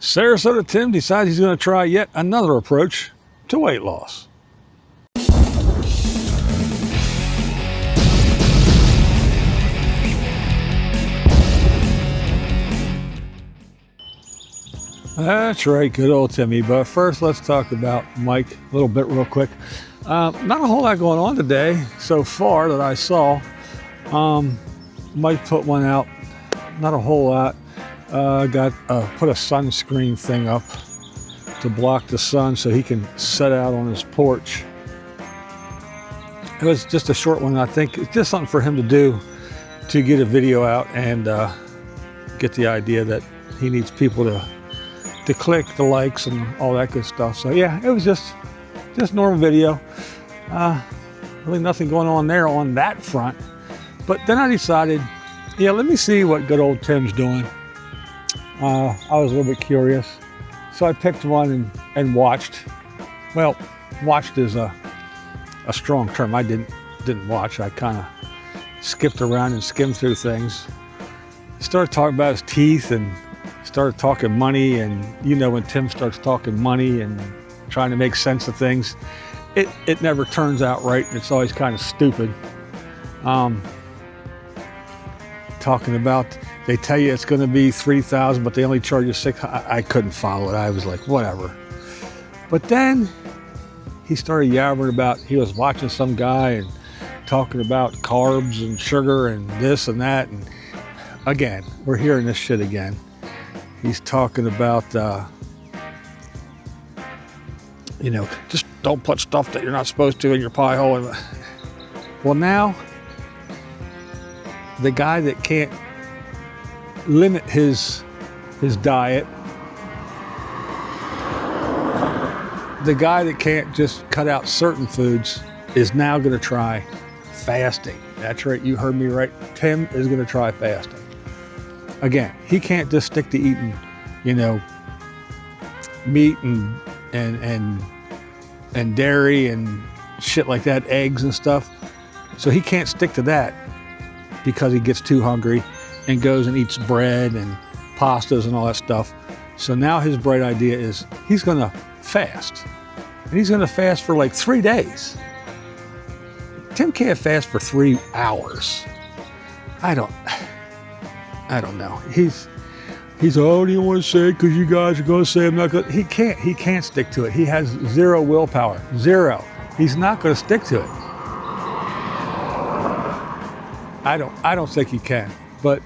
Sarasota Tim decides he's going to try yet another approach to weight loss. That's right, good old Timmy. But first, let's talk about Mike a little bit real quick. Not a whole lot going on today so far that I saw. Mike put one out, not a whole lot. Put a sunscreen thing up to block the sun so he can set out on his porch. It was just a short one. I think it's just something for him to do to get a video out and get the idea that he needs people to click the likes and all that good stuff. So yeah, it was just normal video. Really nothing going on there on that front. But then I decided, yeah, let me see what good old Tim's doing. I was a little bit curious, so I picked one and watched. Well, watched is a strong term. I didn't watch. I kind of skipped around and skimmed through things. Started talking about his teeth and started talking money, and you know when Tim starts talking money and trying to make sense of things, it never turns out right, and it's always kind of stupid. Talking about, they tell you it's going to be $3,000, but they only charge you $600. I couldn't follow it. I was like, whatever. But then he started yabbering about, he was watching some guy and talking about carbs and sugar and this and that. And again, we're hearing this shit again. He's talking about, just don't put stuff that you're not supposed to in your pie hole. Well, now, the guy that can't limit his diet, the guy that can't just cut out certain foods is now going to try fasting. That's right, you heard me right. Tim is going to try fasting. Again, he can't just stick to eating, meat and dairy and shit like that, eggs and stuff. So he can't stick to that because he gets too hungry and goes and eats bread and pastas and all that stuff. So now his bright idea is he's going to fast. And he's going to fast for like 3 days. Tim can't fast for 3 hours. I don't know. He's oh, do you want to say it because you guys are going to say I'm not good? He can't stick to it. He has zero willpower. Zero. He's not going to stick to it. I don't think he can, but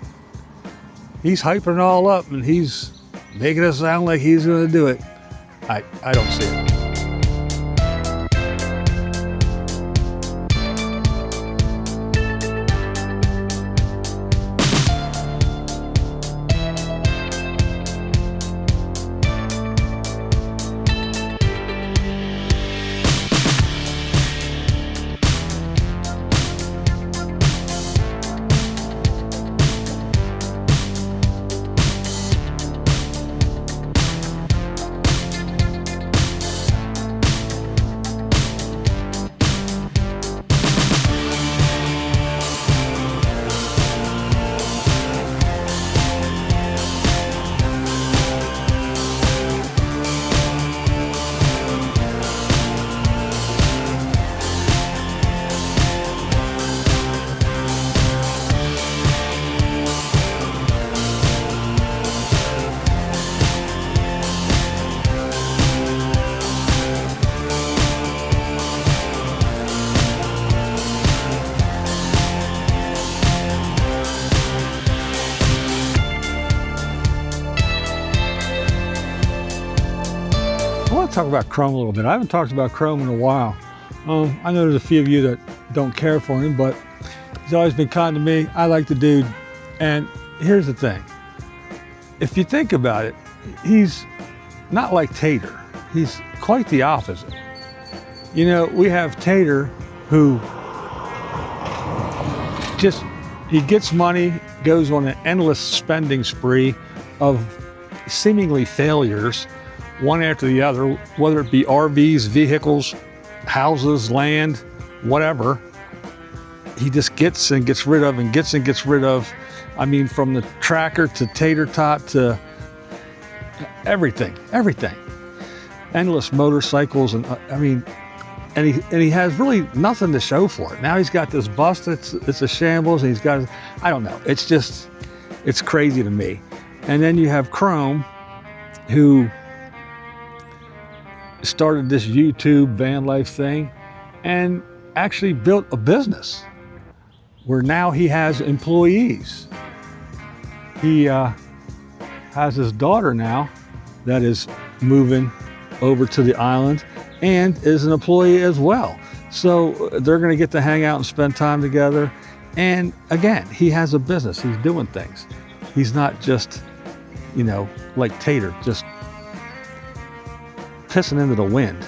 he's hyping it all up and he's making it sound like he's going to do it. I don't see it. I want to talk about Chrome a little bit. I haven't talked about Chrome in a while. I know there's a few of you that don't care for him, but he's always been kind to me. I like the dude. And here's the thing. If you think about it, he's not like Tater. He's quite the opposite. We have Tater who he gets money, goes on an endless spending spree of seemingly failures, one after the other, whether it be RVs, vehicles, houses, land, whatever. He just gets and gets rid of and gets rid of. I mean, from the tracker to tater tot to everything. Endless motorcycles, and I mean, and he has really nothing to show for it. Now he's got this bust it's a shambles, and he's got, I don't know, it's crazy to me. And then you have Chrome, who started this YouTube van life thing and actually built a business where now he has employees. He has his daughter now that is moving over to the island and is an employee as well. So they're going to get to hang out and spend time together. And again, he has a business. He's doing things. He's not just, like Tater, just pissing into the wind.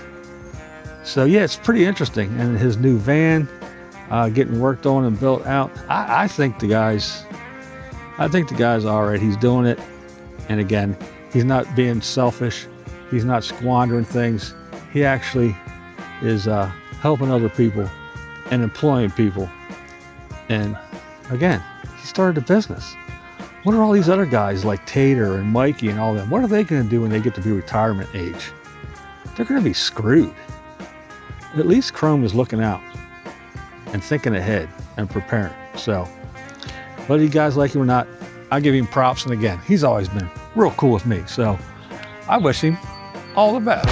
So yeah, it's pretty interesting. And his new van getting worked on and built out. I think the guy's all right. He's doing it. And again, he's not being selfish. He's not squandering things. He actually is helping other people and employing people. And again, he started a business. What are all these other guys like Tater and Mikey and all them? What are they going to do when they get to be retirement age? They're going to be screwed. At least Chrome is looking out and thinking ahead and preparing. So, whether you guys like him or not, I give him props. And again, he's always been real cool with me. So, I wish him all the best.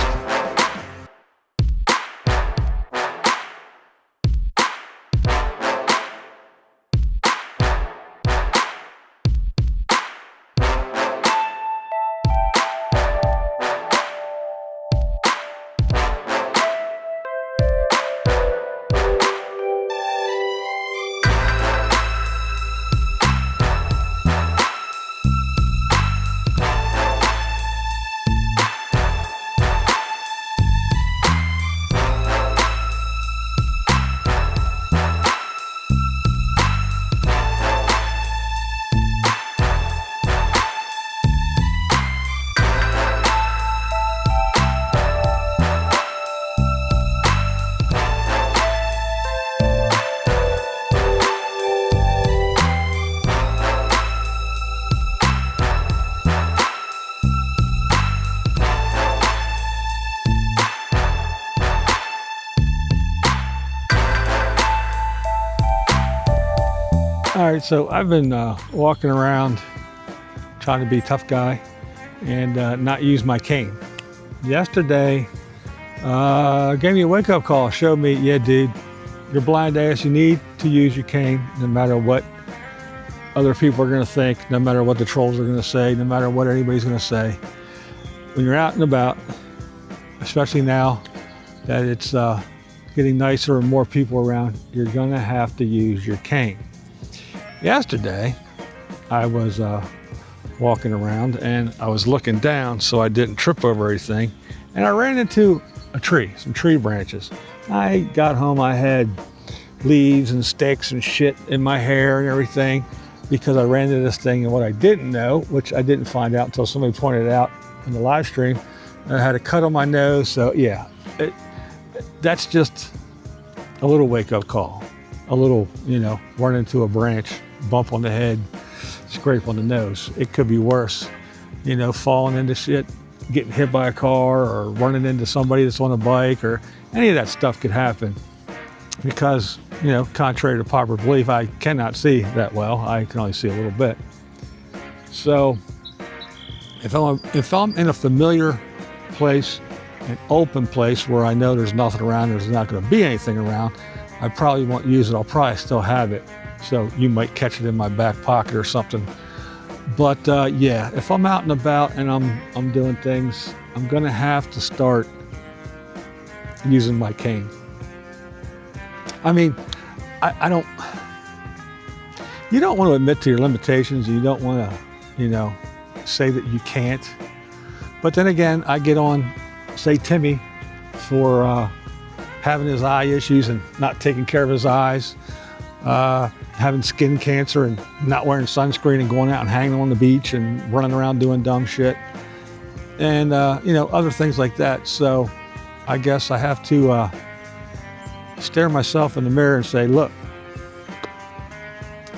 All right, so I've been walking around trying to be a tough guy and not use my cane. Yesterday, gave me a wake-up call, showed me, yeah, dude, you're blind ass, you need to use your cane no matter what other people are gonna think, no matter what the trolls are gonna say, no matter what anybody's gonna say. When you're out and about, especially now that it's getting nicer and more people around, you're gonna have to use your cane. Yesterday, I was walking around and I was looking down so I didn't trip over anything, and I ran into a tree, some tree branches. I got home, I had leaves and sticks and shit in my hair and everything because I ran into this thing, and what I didn't know, which I didn't find out until somebody pointed it out in the live stream, I had a cut on my nose. So yeah, that's just a little wake-up call. A little, run into a branch, bump on the head, scrape on the nose. It could be worse, falling into shit, getting hit by a car, or running into somebody that's on a bike, or any of that stuff could happen. Because, contrary to popular belief, I cannot see that well. I can only see a little bit. So, if I'm in a familiar place, an open place where I know there's nothing around, there's not going to be anything around, I probably won't use it. I'll probably still have it. So you might catch it in my back pocket or something. But yeah, if I'm out and about and I'm doing things, I'm gonna have to start using my cane. I mean, I don't, you don't want to admit to your limitations. You don't want to, say that you can't. But then again, I get on, say, Timmy for having his eye issues and not taking care of his eyes, having skin cancer and not wearing sunscreen and going out and hanging on the beach and running around doing dumb shit, and other things like that. So I guess I have to stare myself in the mirror and say, look,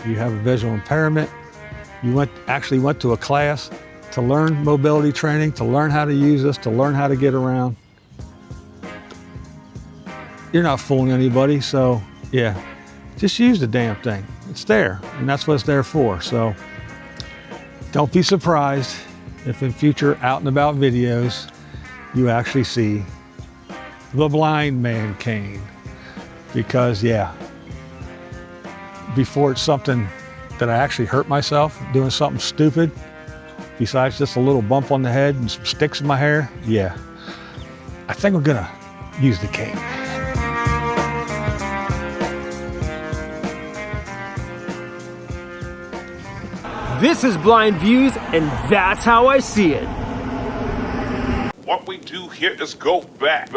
you have a visual impairment. You actually went to a class to to learn mobility training, to learn how to use this, to learn how to get around. You're not fooling anybody, so yeah, just use the damn thing. It's there, and that's what it's there for. So don't be surprised if in future out and about videos, you actually see the blind man cane. Because yeah, before it's something that I actually hurt myself doing something stupid, besides just a little bump on the head and some sticks in my hair, yeah, I think I'm gonna use the cane. This is Blind Views, and that's how I see it. What we do here is go back.